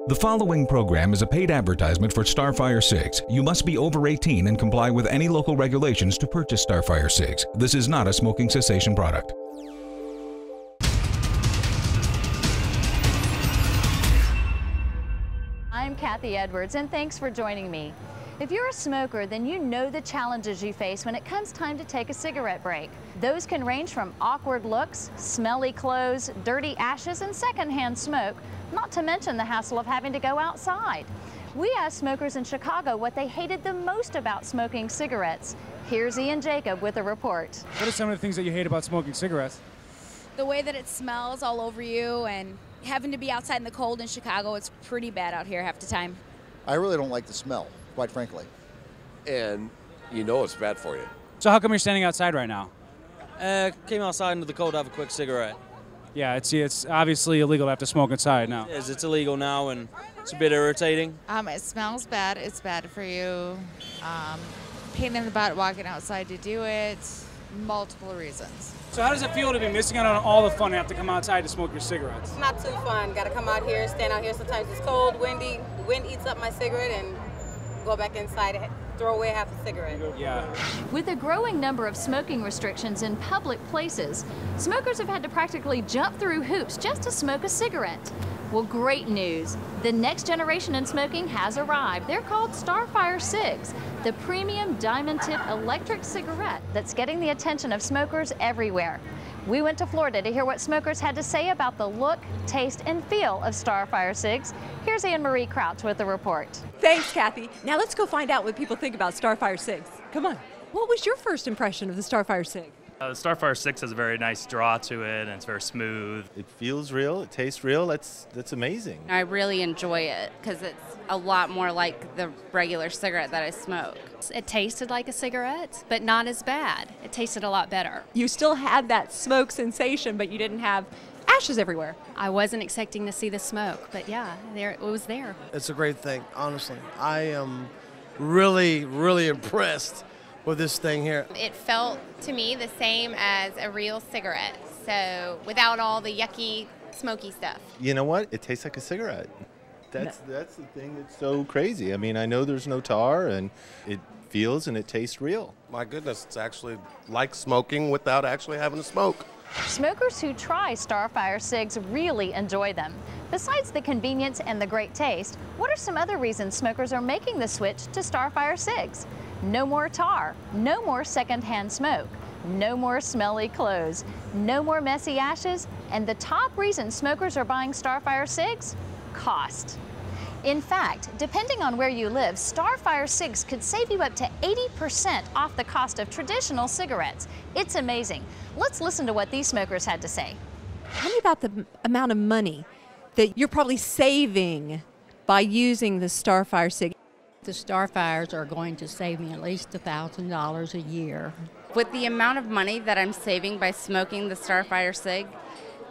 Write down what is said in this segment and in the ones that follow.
The following program is a paid advertisement for Starfire Cigs. You must be over 18 and comply with any local regulations to purchase Starfire Cigs. This is not a smoking cessation product. I'm Kathy Edwards, and thanks for joining me. If you're a smoker, then you know the challenges you face when it comes time to take a cigarette break. Those can range from awkward looks, smelly clothes, dirty ashes, and secondhand smoke, not to mention the hassle of having to go outside. We asked smokers in Chicago what they hated the most about smoking cigarettes. Here's Ian Jacob with a report. What are some of the things that you hate about smoking cigarettes? The way that it smells all over you, and having to be outside in the cold in Chicago, it's pretty bad out here half the time. I really don't like the smell, quite frankly. And you know it's bad for you. So how come you're standing outside right now? Came outside into the cold to have a quick cigarette. Yeah, it's obviously illegal to have to smoke inside now. It's illegal now, and it's a bit irritating. It smells bad. It's bad for you. Pain in the butt walking outside to do it. Multiple reasons. So how does it feel to be missing out on all the fun and have to come outside to smoke your cigarettes? It's not too fun. Got to come out here, stand out here. Sometimes it's cold, windy. The wind eats up my cigarette and go back inside and throw away half a cigarette. Yeah. With a growing number of smoking restrictions in public places, smokers have had to practically jump through hoops just to smoke a cigarette. Well, great news. The next generation in smoking has arrived. They're called Starfire Cigs, the premium diamond tip electric cigarette that's getting the attention of smokers everywhere. We went to Florida to hear what smokers had to say about the look, taste, and feel of Starfire Cigs. Here's Anne Marie Crouch with the report. Thanks, Kathy. Now let's go find out what people think about Starfire Cigs. Come on. What was your first impression of the Starfire Cig? The Starfire 6 has a very nice draw to it, and it's very smooth. It feels real, it tastes real, that's amazing. I really enjoy it because it's a lot more like the regular cigarette that I smoke. It tasted like a cigarette, but not as bad. It tasted a lot better. You still had that smoke sensation, but you didn't have ashes everywhere. I wasn't expecting to see the smoke, but yeah, it was there. It's a great thing, honestly. I am really, really impressed with this thing here. It felt to me the same as a real cigarette, so without all the yucky, smoky stuff. You know what? It tastes like a cigarette. That's the thing that's so crazy. I mean, I know there's no tar, and it feels and it tastes real. My goodness, it's actually like smoking without actually having to smoke. Smokers who try Starfire Cigs really enjoy them. Besides the convenience and the great taste, what are some other reasons smokers are making the switch to Starfire Cigs? No more tar, no more secondhand smoke, no more smelly clothes, no more messy ashes, and the top reason smokers are buying Starfire Cigs? Cost. In fact, depending on where you live, Starfire Cigs could save you up to 80% off the cost of traditional cigarettes. It's amazing. Let's listen to what these smokers had to say. Tell me about the amount of money that you're probably saving by using the Starfire Cig. The Starfires are going to save me at least $1,000 a year. With the amount of money that I'm saving by smoking the Starfire Cig,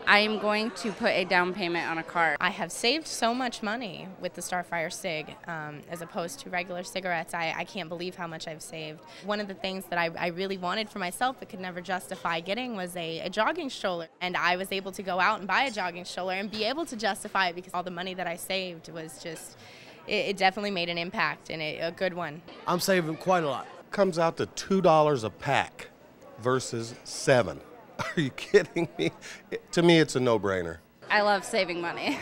I am going to put a down payment on a car. I have saved so much money with the Starfire Cig as opposed to regular cigarettes. I can't believe how much I've saved. One of the things that I really wanted for myself but could never justify getting was a jogging stroller. And I was able to go out and buy a jogging stroller and be able to justify it because all the money that I saved was just, it definitely made an impact, and a good one. I'm saving quite a lot. Comes out to $2 a pack versus $7. Are you kidding me? To me, it's a no-brainer. I love saving money.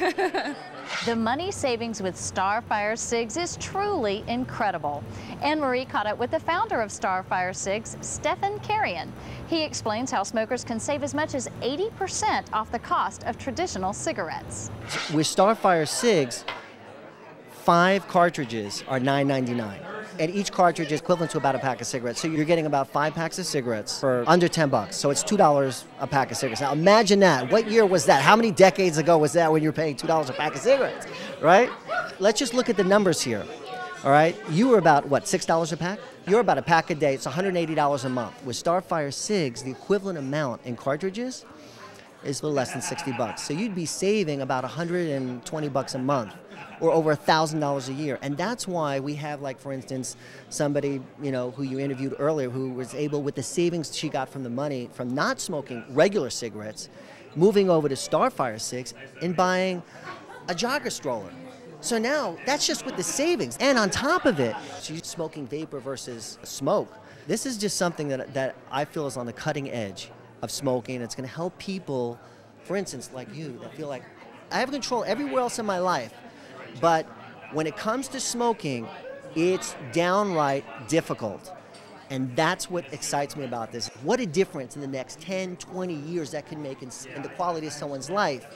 The money savings with Starfire Cigs is truly incredible. Anne Marie caught up with the founder of Starfire Cigs, Stephen Carrion. He explains how smokers can save as much as 80% off the cost of traditional cigarettes. With Starfire Cigs, 5 cartridges are $9.99. And each cartridge is equivalent to about a pack of cigarettes. So you're getting about 5 packs of cigarettes for under $10. So it's $2 a pack of cigarettes. Now imagine that. What year was that? How many decades ago was that when you were paying $2 a pack of cigarettes, right? Let's just look at the numbers here, all right? You were about, what, $6 a pack? You're about a pack a day. It's $180 a month. With Starfire Cigs, the equivalent amount in cartridges is a little less than $60. So you'd be saving about $120 a month, or over $1,000 a year. And that's why we have, like, for instance, somebody, you know, who you interviewed earlier, who was able, with the savings she got from the money from not smoking regular cigarettes, moving over to Starfire Cigs and buying a jogger stroller. So now that's just with the savings. And on top of it, so you're smoking vapor versus smoke. This is just something that I feel is on the cutting edge of smoking. It's going to help people, for instance, like you, that feel like I have control everywhere else in my life, but when it comes to smoking, it's downright difficult. And that's what excites me about this. What a difference in the next 10, 20 years that can make in the quality of someone's life.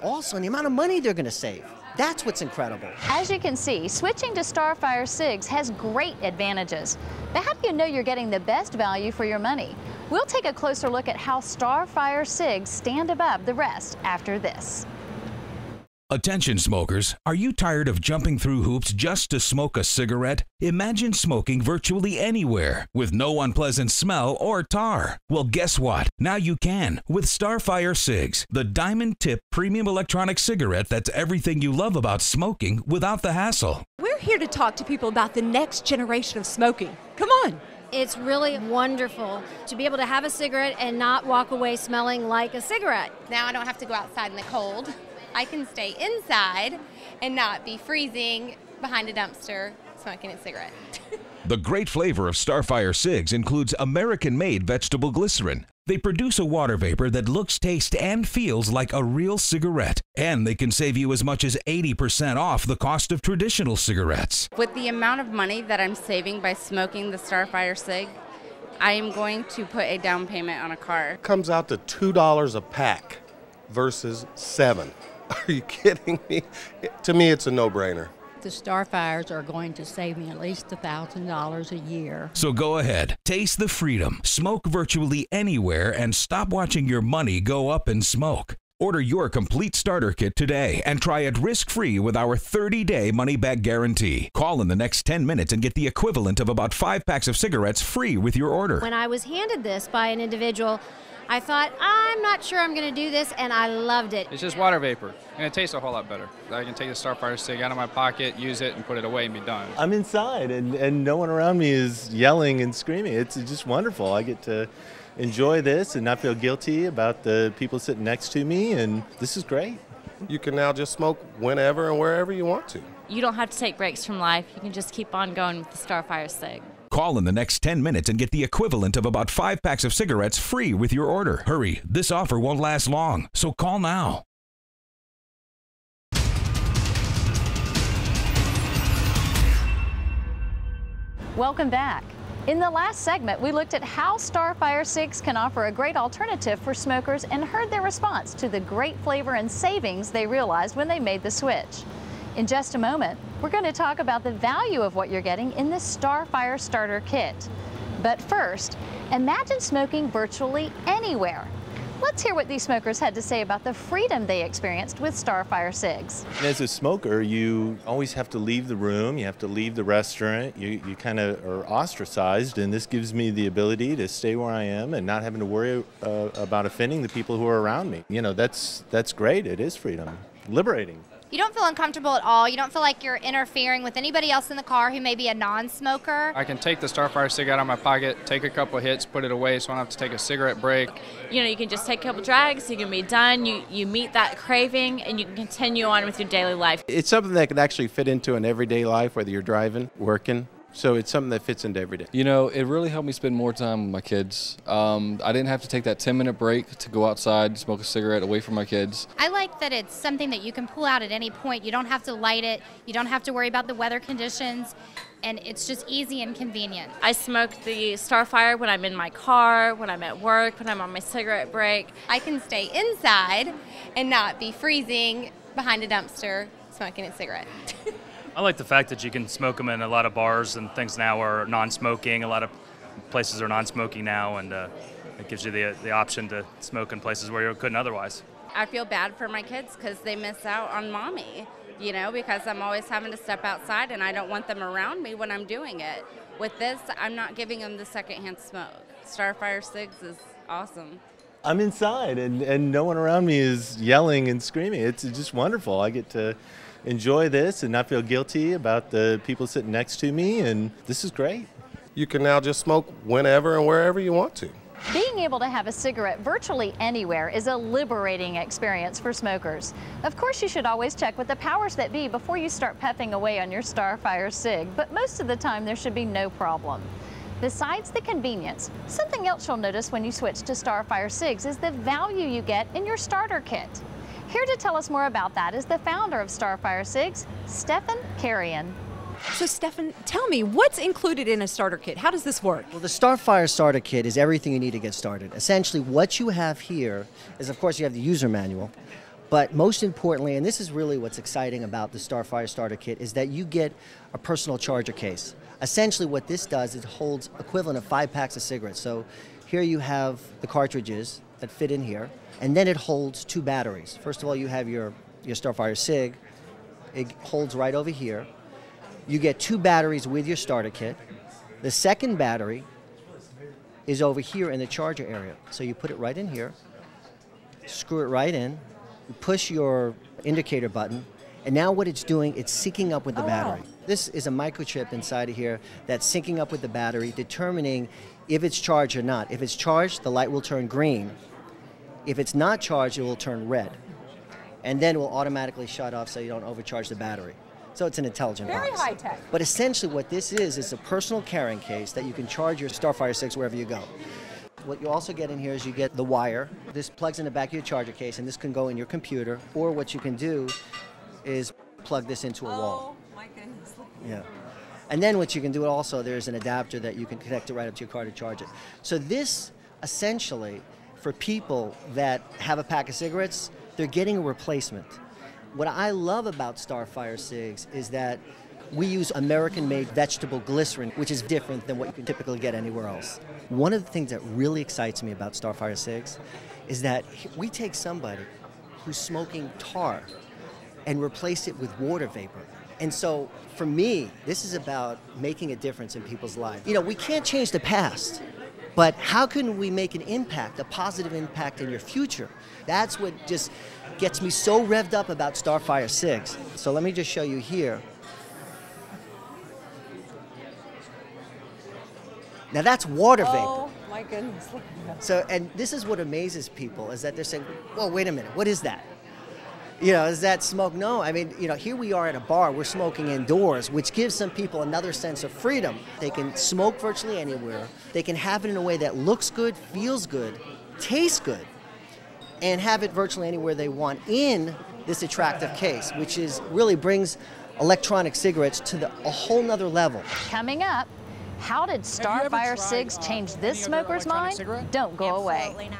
Also, in the amount of money they're going to save. That's what's incredible. As you can see, switching to Starfire Cigs has great advantages. But how do you know you're getting the best value for your money? We'll take a closer look at how Starfire Cigs stand above the rest after this. Attention smokers, are you tired of jumping through hoops just to smoke a cigarette? Imagine smoking virtually anywhere with no unpleasant smell or tar. Well, guess what? Now you can with Starfire Cigs, the diamond tip premium electronic cigarette that's everything you love about smoking without the hassle. We're here to talk to people about the next generation of smoking. Come on. It's really wonderful to be able to have a cigarette and not walk away smelling like a cigarette. Now I don't have to go outside in the cold. I can stay inside and not be freezing behind a dumpster smoking a cigarette. The great flavor of Starfire Cigs includes American-made vegetable glycerin. They produce a water vapor that looks, tastes, and feels like a real cigarette. And they can save you as much as 80% off the cost of traditional cigarettes. With the amount of money that I'm saving by smoking the Starfire Cig, I am going to put a down payment on a car. Comes out to $2 a pack versus $7. Are you kidding me? To me, it's a no-brainer. The Starfires are going to save me at least $1,000 a year. So go ahead, taste the freedom, smoke virtually anywhere, and stop watching your money go up in smoke. Order your complete starter kit today and try it risk-free with our 30-day money-back guarantee. Call in the next 10 minutes and get the equivalent of about 5 packs of cigarettes free with your order. When I was handed this by an individual, I thought, I'm not sure I'm going to do this, and I loved it. It's just water vapor, and it tastes a whole lot better. I can take the Starfire Cig out of my pocket, use it, and put it away and be done. I'm inside, and no one around me is yelling and screaming. It's just wonderful. I get to enjoy this and not feel guilty about the people sitting next to me, and this is great. You can now just smoke whenever and wherever you want to. You don't have to take breaks from life. You can just keep on going with the Starfire Cig. Call in the next 10 minutes and get the equivalent of about 5 packs of cigarettes free with your order. Hurry, this offer won't last long, so call now. Welcome back. In the last segment, we looked at how Starfire Cigs can offer a great alternative for smokers and heard their response to the great flavor and savings they realized when they made the switch. In just a moment, we're going to talk about the value of what you're getting in this Starfire Starter Kit. But first, imagine smoking virtually anywhere. Let's hear what these smokers had to say about the freedom they experienced with Starfire Cigs. As a smoker, you always have to leave the room, you have to leave the restaurant, you kind of are ostracized, and this gives me the ability to stay where I am and not having to worry about offending the people who are around me. You know, that's great. It is freedom. Liberating. You don't feel uncomfortable at all. You don't feel like you're interfering with anybody else in the car who may be a non-smoker. I can take the Starfire Cig out of my pocket, take a couple hits, put it away so I don't have to take a cigarette break. You know, you can just take a couple drags, you can be done, you meet that craving, and you can continue on with your daily life. It's something that can actually fit into an everyday life, whether you're driving, working. So it's something that fits into every day. You know, it really helped me spend more time with my kids. I didn't have to take that 10-minute break to go outside, smoke a cigarette away from my kids. I like that it's something that you can pull out at any point. You don't have to light it. You don't have to worry about the weather conditions. And it's just easy and convenient. I smoke the Starfire when I'm in my car, when I'm at work, when I'm on my cigarette break. I can stay inside and not be freezing behind a dumpster smoking a cigarette. I like the fact that you can smoke them in a lot of bars and things now are non-smoking. A lot of places are non-smoking now, and it gives you the option to smoke in places where you couldn't otherwise. I feel bad for my kids because they miss out on mommy, you know, because I'm always having to step outside and I don't want them around me when I'm doing it. With this, I'm not giving them the secondhand smoke. Starfire Cigs is awesome. I'm inside, and no one around me is yelling and screaming. It's just wonderful. I get to enjoy this and not feel guilty about the people sitting next to me, and this is great. You can now just smoke whenever and wherever you want to. Being able to have a cigarette virtually anywhere is a liberating experience for smokers. Of course, you should always check with the powers that be before you start puffing away on your Starfire cig, but most of the time there should be no problem. Besides the convenience, something else you'll notice when you switch to Starfire cigs is the value you get in your starter kit. Here to tell us more about that is the founder of Starfire cigs, Stefan Carrion. So Stefan, tell me, what's included in a starter kit? How does this work? Well, the Starfire starter kit is everything you need to get started. Essentially, what you have here is, of course, you have the user manual, but most importantly, and this is really what's exciting about the Starfire starter kit, is that you get a personal charger case. Essentially, what this does is it holds equivalent of 5 packs of cigarettes. So here you have the cartridges that fit in here, and then it holds 2 batteries. First of all, you have your Starfire cig. It holds right over here. You get 2 batteries with your starter kit. The second battery is over here in the charger area. So you put it right in here, screw it right in, you push your indicator button, and now what it's doing, it's syncing up with the battery. This is a microchip inside of here that's syncing up with the battery, determining if it's charged or not. If it's charged, the light will turn green. If it's not charged, it will turn red. And then it will automatically shut off so you don't overcharge the battery. So it's an intelligent box. Very high tech. But essentially what this is a personal carrying case that you can charge your Starfire cigs wherever you go. What you also get in here is you get the wire. This plugs in the back of your charger case, and this can go in your computer, or what you can do is plug this into a wall. Oh my goodness. Yeah. And then what you can do also, there's an adapter that you can connect it right up to your car to charge it. So this, essentially, for people that have a pack of cigarettes, they're getting a replacement. What I love about Starfire cigs is that we use American-made vegetable glycerin, which is different than what you can typically get anywhere else. One of the things that really excites me about Starfire cigs is that we take somebody who's smoking tar and replace it with water vapor. And so, for me, this is about making a difference in people's lives. You know, we can't change the past, but how can we make an impact, a positive impact in your future? That's what just gets me so revved up about Starfire cigs. So let me just show you here. Now that's water vapor. Oh my goodness. So, and this is what amazes people, is that they're saying, well, wait a minute, what is that? You know, is that smoke? No, I mean, you know, here we are at a bar, we're smoking indoors, which gives some people another sense of freedom. They can smoke virtually anywhere. They can have it in a way that looks good, feels good, tastes good, and have it virtually anywhere they want in this attractive case, which is really brings electronic cigarettes to a whole nother level. Coming up, how did Starfire cigs change this smoker's mind? Don't go away.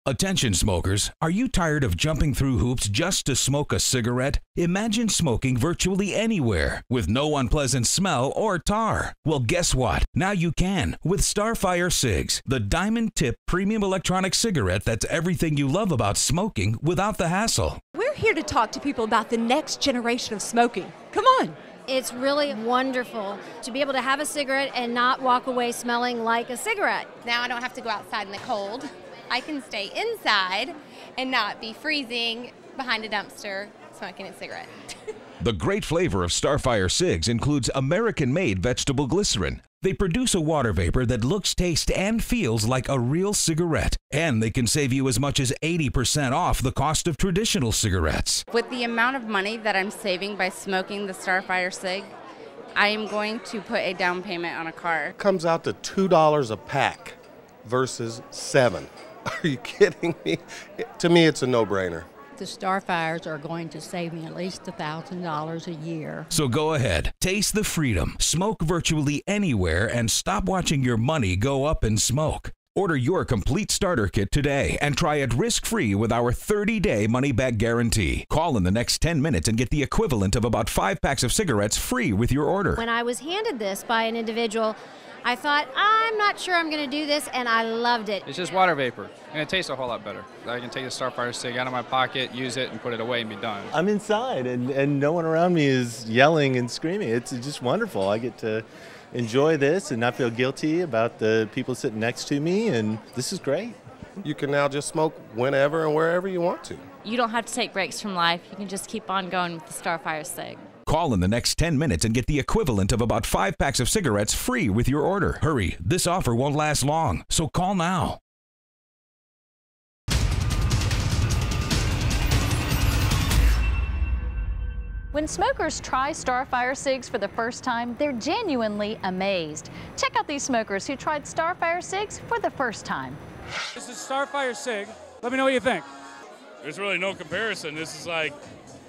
Attention smokers, are you tired of jumping through hoops just to smoke a cigarette? Imagine smoking virtually anywhere with no unpleasant smell or tar. Well, guess what? Now you can with Starfire cigs, the diamond tip premium electronic cigarette that's everything you love about smoking without the hassle. We're here to talk to people about the next generation of smoking. Come on. It's really wonderful to be able to have a cigarette and not walk away smelling like a cigarette. Now I don't have to go outside in the cold. I can stay inside and not be freezing behind a dumpster smoking a cigarette. The great flavor of Starfire cigs includes American-made vegetable glycerin. They produce a water vapor that looks, tastes, and feels like a real cigarette. And they can save you as much as 80% off the cost of traditional cigarettes. With the amount of money that I'm saving by smoking the Starfire cig, I am going to put a down payment on a car. Comes out to $2 a pack versus $7. Are you kidding me? To me, it's a no-brainer. The Starfires are going to save me at least $1,000 a year. So go ahead, taste the freedom, smoke virtually anywhere, and stop watching your money go up in smoke. Order your complete starter kit today and try it risk-free with our 30-day money-back guarantee. Call in the next 10 minutes and get the equivalent of about 5 packs of cigarettes free with your order. When I was handed this by an individual, I thought, I'm not sure I'm going to do this, and I loved it. It's just water vapor, and it tastes a whole lot better. I can take the Starfire cig out of my pocket, use it, and put it away and be done. I'm inside, and no one around me is yelling and screaming. It's just wonderful. I get to enjoy this and not feel guilty about the people sitting next to me, and this is great. You can now just smoke whenever and wherever you want to. You don't have to take breaks from life. You can just keep on going with the Starfire cig. Call in the next 10 minutes and get the equivalent of about 5 packs of cigarettes free with your order. Hurry, this offer won't last long, so call now. When smokers try Starfire cigs for the first time, they're genuinely amazed. Check out these smokers who tried Starfire cigs for the first time. This is Starfire cig. Let me know what you think. There's really no comparison. This is like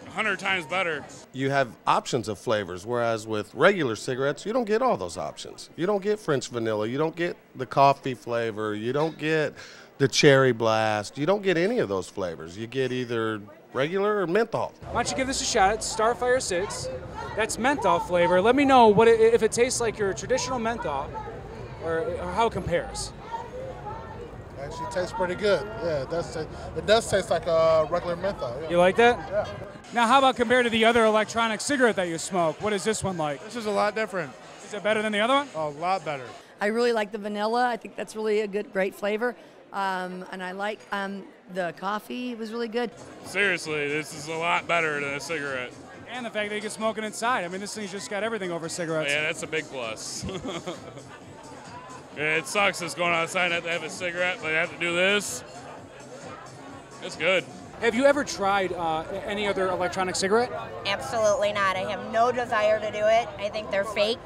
100 times better. You have options of flavors, whereas with regular cigarettes, you don't get all those options. You don't get French vanilla, you don't get the coffee flavor, you don't get the cherry blast, you don't get any of those flavors. You get either regular or menthol. Why don't you give this a shot? It's Starfire cigs. That's menthol flavor. Let me know what if it tastes like your traditional menthol or how it compares. Actually tastes pretty good. Yeah, it does taste like a regular menthol. Yeah. You like that? Yeah. Now, how about compared to the other electronic cigarette that you smoke? What is this one like? This is a lot different. Is it better than the other one? A lot better. I really like the vanilla. I think that's really a great flavor. And I like the coffee. It was really good. Seriously, this is a lot better than a cigarette. And the fact that you can smoke it inside. I mean, this thing's just got everything over cigarettes. Yeah, that's a big plus. Yeah, it sucks just going outside and have to have a cigarette, but I have to do this. It's good. Have you ever tried any other electronic cigarette? Absolutely not. I have no desire to do it. I think they're fake.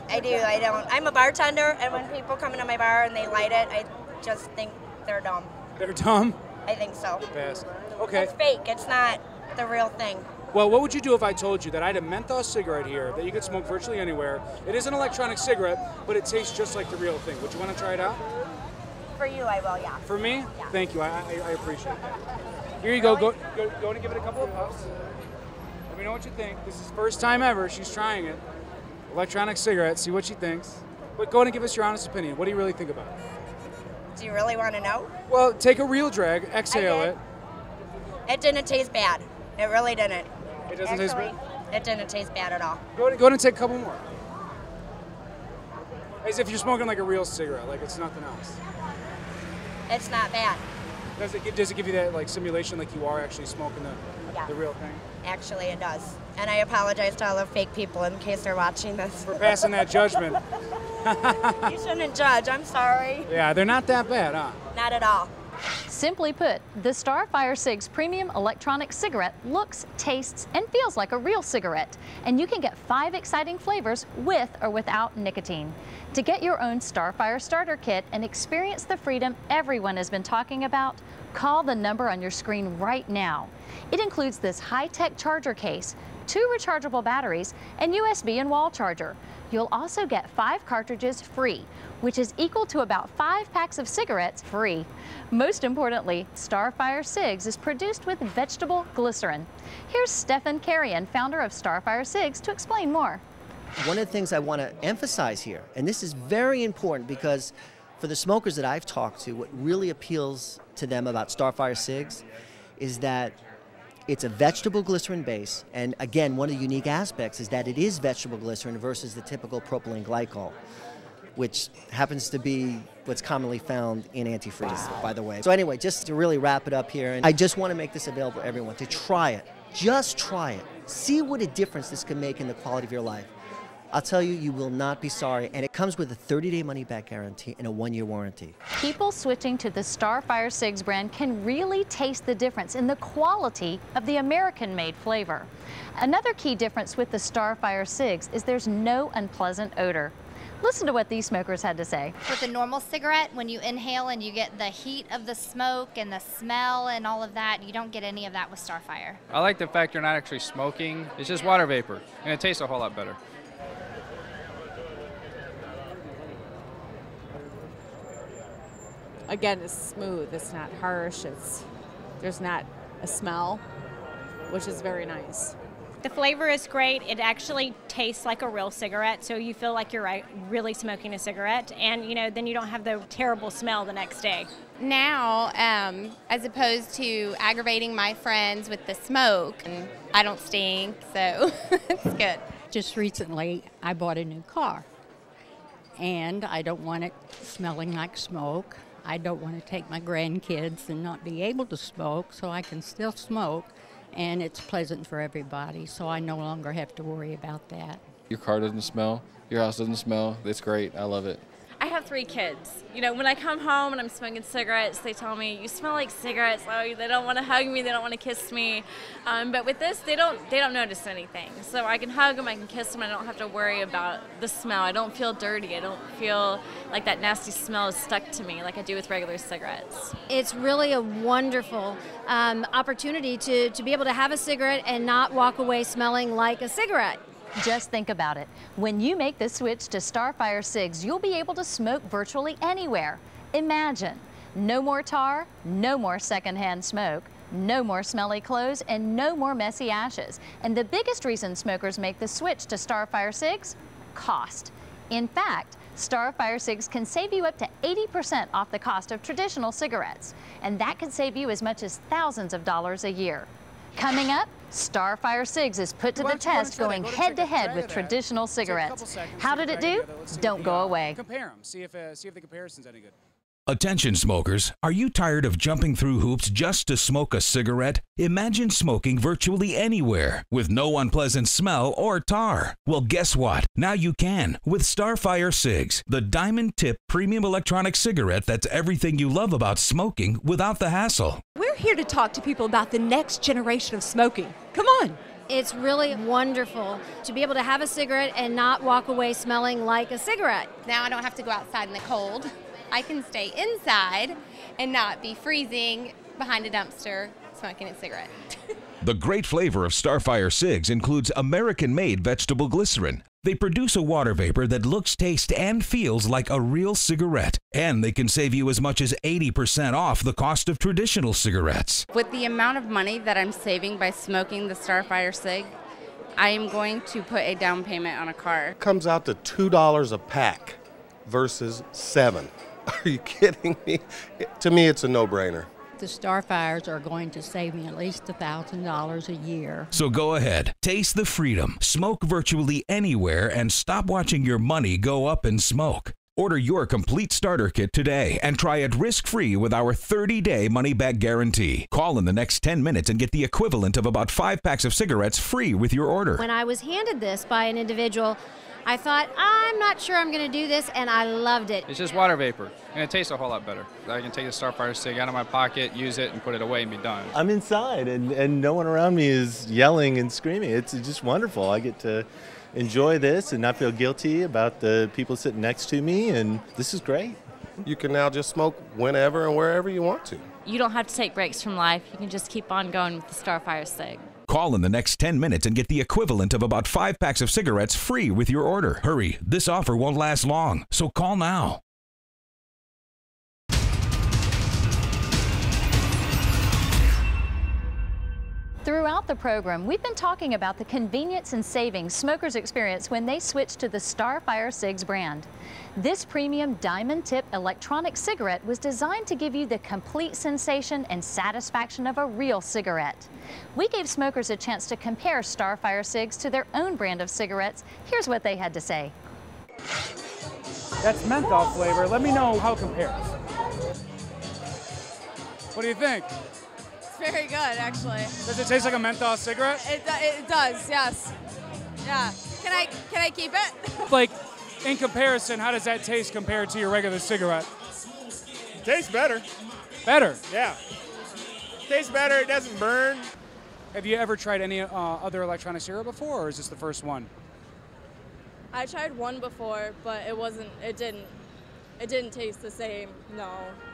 I do. I don't. I'm a bartender, and when people come into my bar and they light it, I just think they're dumb. They're dumb? I think so. Pass. Okay. It's fake. It's not the real thing. Well, what would you do if I told you that I had a menthol cigarette here that you could smoke virtually anywhere? It is an electronic cigarette, but it tastes just like the real thing. Would you want to try it out? For you, I will, yeah. For me? Yeah. Thank you. I appreciate that. Here you go. Go and give it a couple of puffs. Let me know what you think. This is first time ever she's trying it. Electronic cigarette. See what she thinks. But go ahead and give us your honest opinion. What do you really think about it? Do you really want to know? Well, take a real drag, exhale it. It didn't taste bad. It really didn't. It doesn't taste bad? It didn't taste bad at all. Go ahead and take a couple more. As if you're smoking like a real cigarette, like it's nothing else. It's not bad. Does it give you that like simulation like you are actually smoking the real thing? Actually, it does. And I apologize to all the fake people in case they're watching this. For passing that judgment. You shouldn't judge. I'm sorry. Yeah, they're not that bad, huh? Not at all. Simply put, the Starfire Cigs premium electronic cigarette looks, tastes, and feels like a real cigarette. And you can get 5 exciting flavors with or without nicotine. To get your own Starfire starter kit and experience the freedom everyone has been talking about, call the number on your screen right now. It includes this high-tech charger case, 2 rechargeable batteries, and USB and wall charger. You'll also get 5 cartridges free, which is equal to about 5 packs of cigarettes free. Most importantly, Starfire Cigs is produced with vegetable glycerin. Here's Stefan Carrion, founder of Starfire Cigs, to explain more. One of the things I want to emphasize here, and this is very important because for the smokers that I've talked to, what really appeals to them about Starfire Cigs is that it's a vegetable glycerin base, and again, one of the unique aspects is that it is vegetable glycerin versus the typical propylene glycol, which happens to be what's commonly found in antifreeze, by the way. So anyway, just to really wrap it up here, and I just want to make this available to everyone to try it. Just try it. See what a difference this can make in the quality of your life. I'll tell you, you will not be sorry, and it comes with a 30-day money-back guarantee and a 1-year warranty. People switching to the Starfire Cigs brand can really taste the difference in the quality of the American-made flavor. Another key difference with the Starfire Cigs is there's no unpleasant odor. Listen to what these smokers had to say. With a normal cigarette, when you inhale and you get the heat of the smoke and the smell and all of that, you don't get any of that with Starfire. I like the fact you're not actually smoking. It's just water vapor, and it tastes a whole lot better. Again, it's smooth, it's not harsh, there's not a smell, which is very nice. The flavor is great. It actually tastes like a real cigarette, so you feel like you're really smoking a cigarette, and then you don't have the terrible smell the next day. Now, as opposed to aggravating my friends with the smoke, I don't stink, so it's good. Just recently, I bought a new car, and I don't want it smelling like smoke. I don't want to take my grandkids and not be able to smoke, so I can still smoke, and it's pleasant for everybody, so I no longer have to worry about that. Your car doesn't smell, your house doesn't smell. It's great. I love it. I have 3 kids. You know, when I come home and I'm smoking cigarettes, they tell me, you smell like cigarettes. Oh, they don't want to hug me. They don't want to kiss me. But with this, they don't notice anything. So I can hug them, I can kiss them. I don't have to worry about the smell. I don't feel dirty. I don't feel like that nasty smell is stuck to me like I do with regular cigarettes. It's really a wonderful opportunity to be able to have a cigarette and not walk away smelling like a cigarette. Just think about it. When you make the switch to Starfire Cigs, you'll be able to smoke virtually anywhere. Imagine, no more tar, no more secondhand smoke, no more smelly clothes, and no more messy ashes. And the biggest reason smokers make the switch to Starfire Cigs? Cost. In fact, Starfire Cigs can save you up to 80% off the cost of traditional cigarettes. And that could save you as much as thousands of dollars a year. Coming up, Starfire Cigs is put to the test going head-to-head with traditional cigarettes. How did it do? Don't go away. Compare them. See if the comparison's any good. Attention smokers, are you tired of jumping through hoops just to smoke a cigarette? Imagine smoking virtually anywhere with no unpleasant smell or tar. Well, guess what? Now you can with Starfire Cigs, the diamond tip premium electronic cigarette that's everything you love about smoking without the hassle. We're here to talk to people about the next generation of smoking. Come on. It's really wonderful to be able to have a cigarette and not walk away smelling like a cigarette. Now I don't have to go outside in the cold. I can stay inside and not be freezing behind a dumpster smoking a cigarette. The great flavor of Starfire Cigs includes American-made vegetable glycerin. They produce a water vapor that looks, tastes, and feels like a real cigarette. And they can save you as much as 80% off the cost of traditional cigarettes. With the amount of money that I'm saving by smoking the Starfire Cig, I am going to put a down payment on a car. Comes out to $2 a pack versus $7. Are you kidding me? To me, it's a no-brainer. The Starfires are going to save me at least $1,000 a year. So go ahead, taste the freedom, smoke virtually anywhere, and stop watching your money go up in smoke. Order your complete starter kit today and try it risk-free with our 30-day money-back guarantee. Call in the next 10 minutes and get the equivalent of about 5 packs of cigarettes free with your order. When I was handed this by an individual, I thought, I'm not sure I'm going to do this, and I loved it. It's just water vapor, and it tastes a whole lot better. I can take the Starfire Cig out of my pocket, use it, and put it away and be done. I'm inside, and no one around me is yelling and screaming. It's just wonderful. I get to enjoy this and not feel guilty about the people sitting next to me, and this is great. You can now just smoke whenever and wherever you want to. You don't have to take breaks from life. You can just keep on going with the Starfire Cig. Call in the next 10 minutes and get the equivalent of about 5 packs of cigarettes free with your order. Hurry, this offer won't last long, so call now. Throughout the program, we've been talking about the convenience and savings smokers experience when they switch to the Starfire Cigs brand. This premium diamond tip electronic cigarette was designed to give you the complete sensation and satisfaction of a real cigarette. We gave smokers a chance to compare Starfire Cigs to their own brand of cigarettes. Here's what they had to say. That's menthol flavor. Let me know how it compares. What do you think? Very good, actually. Does it taste like a menthol cigarette? It does, yes. Yeah. Can I keep it? Like, in comparison, how does that taste compared to your regular cigarette? Tastes better. Better? Yeah. Tastes better. It doesn't burn. Have you ever tried any other electronic cigarette before, or is this the first one? I tried one before, but it didn't taste the same, no.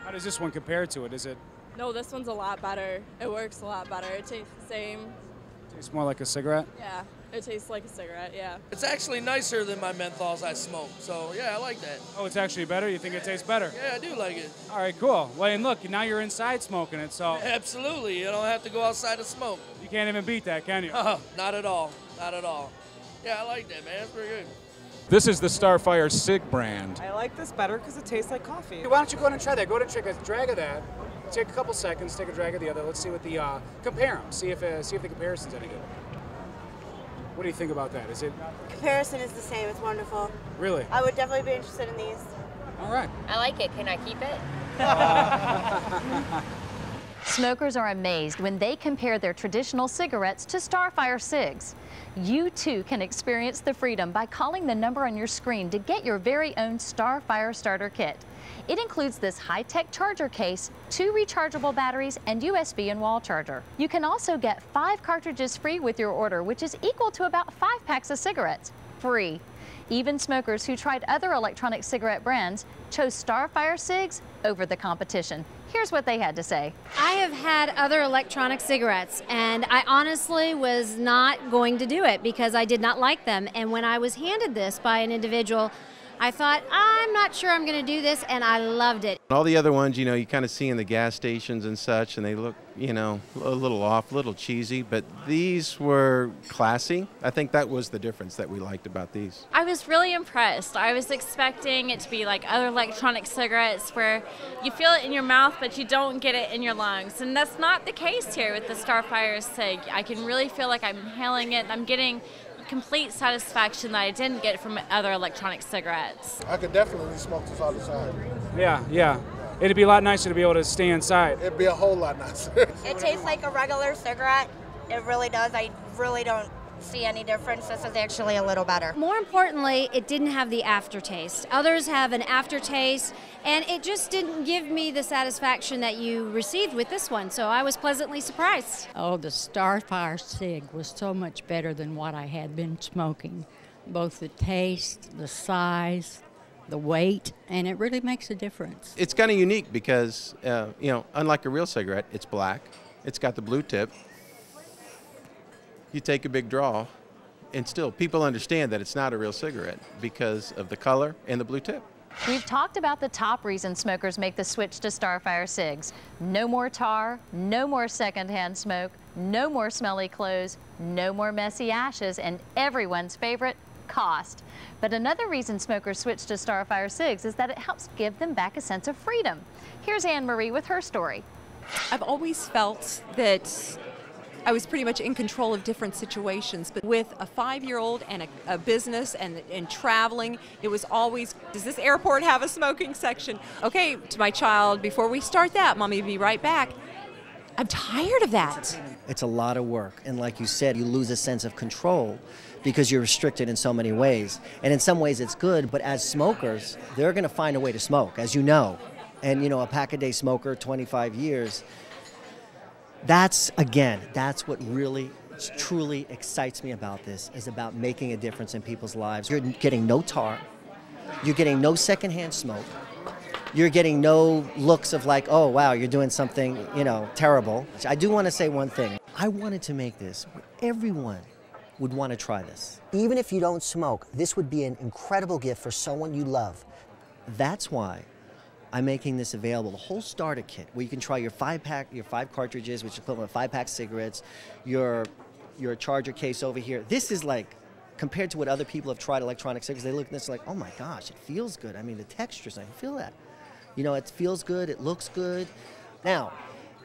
How does this one compare to it? Is it? No, this one's a lot better. It works a lot better. It tastes the same. Tastes more like a cigarette? Yeah, it tastes like a cigarette, yeah. It's actually nicer than my menthols I smoke, so yeah, I like that. Oh, it's actually better? You think it tastes better? Yeah, I do like it. All right, cool. Well, and look, now you're inside smoking it, so. Absolutely, you don't have to go outside to smoke. You can't even beat that, can you? Not at all, not at all. Yeah, I like that, man, it's pretty good. This is the Starfire Cig brand. I like this better because it tastes like coffee. Why don't you go ahead and try that? Go ahead and take a drag of that. Take a couple seconds, take a drag of the other. Let's see what the, compare them. See if the comparison's any good. What do you think about that? Is it? Comparison is the same. It's wonderful. Really? I would definitely be interested in these. All right. I like it. Can I keep it? Smokers are amazed when they compare their traditional cigarettes to Starfire cigs. You too can experience the freedom by calling the number on your screen to get your very own Starfire starter kit. It includes this high-tech charger case, 2 rechargeable batteries, and USB and wall charger. You can also get 5 cartridges free with your order, which is equal to about 5 packs of cigarettes, free. Even smokers who tried other electronic cigarette brands chose Starfire cigs over the competition. Here's what they had to say. I have had other electronic cigarettes, and I honestly was not going to do it because I did not like them. And when I was handed this by an individual, I thought, I'm not sure I'm going to do this, and I loved it. All the other ones, you know, you kind of see in the gas stations and such, and they look, you know, a little off, a little cheesy, but these were classy. I think that was the difference that we liked about these. I was really impressed. I was expecting it to be like other electronic cigarettes where you feel it in your mouth, but you don't get it in your lungs. And that's not the case here with the Starfire cig. I can really feel like I'm inhaling it, and I'm getting complete satisfaction that I didn't get from other electronic cigarettes. I could definitely smoke this all the time. Yeah. It'd be a lot nicer to be able to stay inside. It'd be a whole lot nicer. It tastes like a regular cigarette. It really does. I really don't see any difference. This is actually a little better. More importantly, it didn't have the aftertaste. Others have an aftertaste, and it just didn't give me the satisfaction that you received with this one, so I was pleasantly surprised. Oh, the Starfire cig was so much better than what I had been smoking. Both the taste, the size, the weight, and it really makes a difference. It's kind of unique because, you know, unlike a real cigarette, it's black. It's got the blue tip. You take a big draw, and still people understand that it's not a real cigarette because of the color and the blue tip. We've talked about the top reasons smokers make the switch to Starfire cigs. No more tar, no more secondhand smoke, no more smelly clothes, no more messy ashes, and everyone's favorite, cost. But another reason smokers switch to Starfire cigs is that it helps give them back a sense of freedom. Here's Anne-Marie with her story. I've always felt that I was pretty much in control of different situations, but with a 5-year-old and a business and traveling, it was always, does this airport have a smoking section? Okay, to my child, before we start that, Mommy will be right back. I'm tired of that. It's a lot of work, and like you said, you lose a sense of control because you're restricted in so many ways. And in some ways it's good, but as smokers, they're going to find a way to smoke, as you know. And you know, a pack-a-day smoker, 25 years, that's what really truly excites me about this, is about making a difference in people's lives. You're getting no tar, you're getting no secondhand smoke, you're getting no looks of like, oh wow, you're doing something, you know, terrible. I do want to say one thing. I wanted to make this where everyone would want to try this. Even if you don't smoke, this would be an incredible gift for someone you love. That's why I'm making this available, the whole starter kit, where you can try your 5 cartridges, which is equivalent to 5-pack cigarettes, your charger case over here. This is like, compared to what other people have tried electronic cigarettes, they look at this like, oh my gosh, it feels good. I mean, the textures, I can feel that. You know, it feels good, it looks good. Now,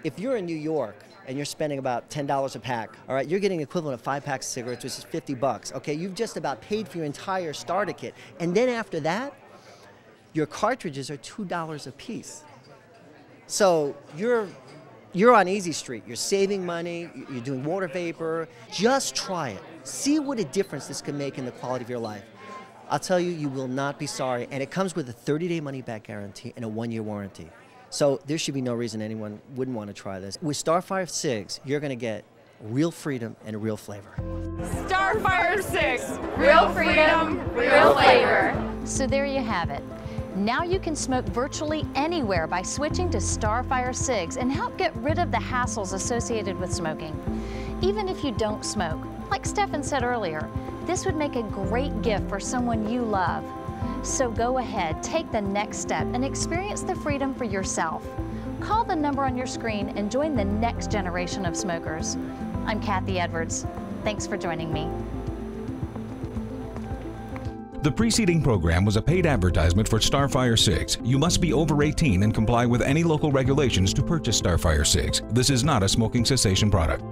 if you're in New York and you're spending about $10 a pack, all right, you're getting equivalent of 5 packs of cigarettes, which is $50. Okay, you've just about paid for your entire starter kit. And then after that, your cartridges are $2 a piece. So you're on easy street. You're saving money, you're doing water vapor. Just try it. See what a difference this can make in the quality of your life. I'll tell you, you will not be sorry. And it comes with a 30-day money-back guarantee and a 1-year warranty. So there should be no reason anyone wouldn't want to try this. With Starfire cigs, you're going to get real freedom and real flavor. Starfire cigs, real freedom, real flavor. So there you have it. Now you can smoke virtually anywhere by switching to Starfire cigs and help get rid of the hassles associated with smoking. Even if you don't smoke, like Stefan said earlier, this would make a great gift for someone you love. So go ahead, take the next step and experience the freedom for yourself. Call the number on your screen and join the next generation of smokers. I'm Kathy Edwards. Thanks for joining me. The preceding program was a paid advertisement for Starfire cigs. You must be over 18 and comply with any local regulations to purchase Starfire cigs. This is not a smoking cessation product.